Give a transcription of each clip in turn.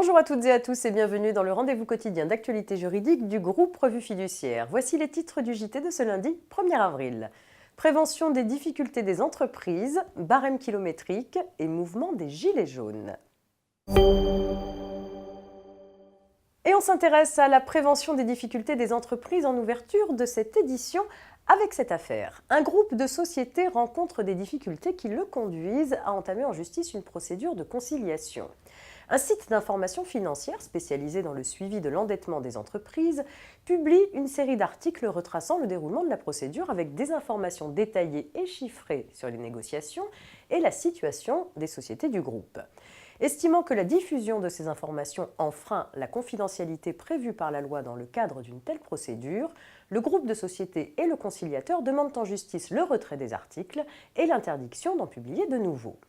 Bonjour à toutes et à tous et bienvenue dans le rendez-vous quotidien d'actualité juridique du groupe Revue Fiduciaire. Voici les titres du JT de ce lundi 1er avril. Prévention des difficultés des entreprises, barème kilométrique et mouvement des gilets jaunes. Et on s'intéresse à la prévention des difficultés des entreprises en ouverture de cette édition avec cette affaire. Un groupe de sociétés rencontre des difficultés qui le conduisent à entamer en justice une procédure de conciliation. Un site d'information financière spécialisé dans le suivi de l'endettement des entreprises publie une série d'articles retraçant le déroulement de la procédure avec des informations détaillées et chiffrées sur les négociations et la situation des sociétés du groupe. Estimant que la diffusion de ces informations enfreint la confidentialité prévue par la loi dans le cadre d'une telle procédure, le groupe de sociétés et le conciliateur demandent en justice le retrait des articles et l'interdiction d'en publier de nouveaux.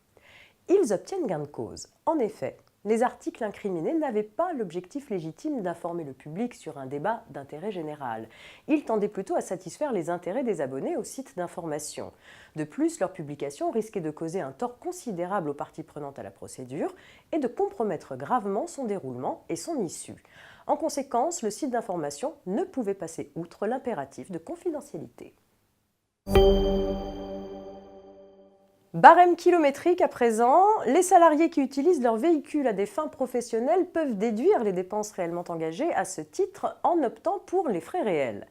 Ils obtiennent gain de cause. En effet, les articles incriminés n'avaient pas l'objectif légitime d'informer le public sur un débat d'intérêt général. Ils tendaient plutôt à satisfaire les intérêts des abonnés au site d'information. De plus, leur publication risquait de causer un tort considérable aux parties prenantes à la procédure et de compromettre gravement son déroulement et son issue. En conséquence, le site d'information ne pouvait passer outre l'impératif de confidentialité. Barème kilométrique à présent, les salariés qui utilisent leur véhicule à des fins professionnelles peuvent déduire les dépenses réellement engagées à ce titre en optant pour les frais réels.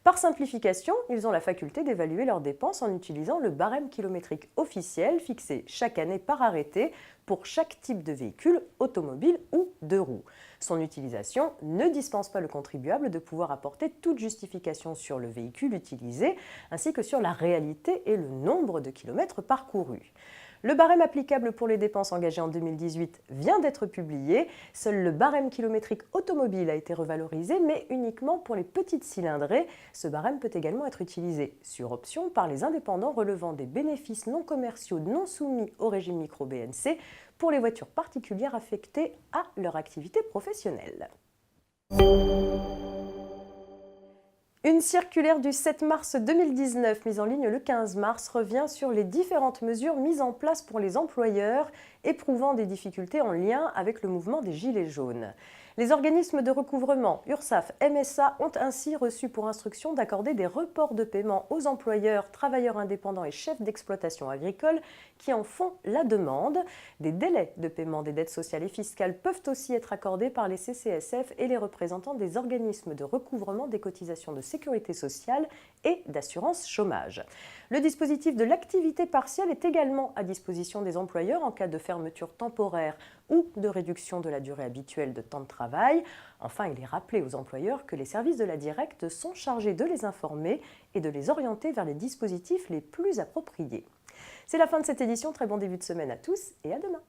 Par simplification, ils ont la faculté d'évaluer leurs dépenses en utilisant le barème kilométrique officiel fixé chaque année par arrêté pour chaque type de véhicule, automobile ou deux roues. Son utilisation ne dispense pas le contribuable de pouvoir apporter toute justification sur le véhicule utilisé, ainsi que sur la réalité et le nombre de kilomètres parcourus. Le barème applicable pour les dépenses engagées en 2018 vient d'être publié. Seul le barème kilométrique automobile a été revalorisé, mais uniquement pour les petites cylindrées. Ce barème peut également être utilisé sur option par les indépendants relevant des bénéfices non commerciaux non soumis au régime micro-BNC pour les voitures particulières affectées à leur activité professionnelle. Une circulaire du 7 mars 2019, mise en ligne le 15 mars, revient sur les différentes mesures mises en place pour les employeurs éprouvant des difficultés en lien avec le mouvement des Gilets jaunes. Les organismes de recouvrement, URSSAF, MSA, ont ainsi reçu pour instruction d'accorder des reports de paiement aux employeurs, travailleurs indépendants et chefs d'exploitation agricole qui en font la demande. Des délais de paiement des dettes sociales et fiscales peuvent aussi être accordés par les CCSF et les représentants des organismes de recouvrement des cotisations de sécurité sociale et d'assurance chômage. Le dispositif de l'activité partielle est également à disposition des employeurs en cas de fermeture temporaire ou de réduction de la durée habituelle de temps de travail. Enfin, il est rappelé aux employeurs que les services de la Directe sont chargés de les informer et de les orienter vers les dispositifs les plus appropriés. C'est la fin de cette édition, très bon début de semaine à tous et à demain.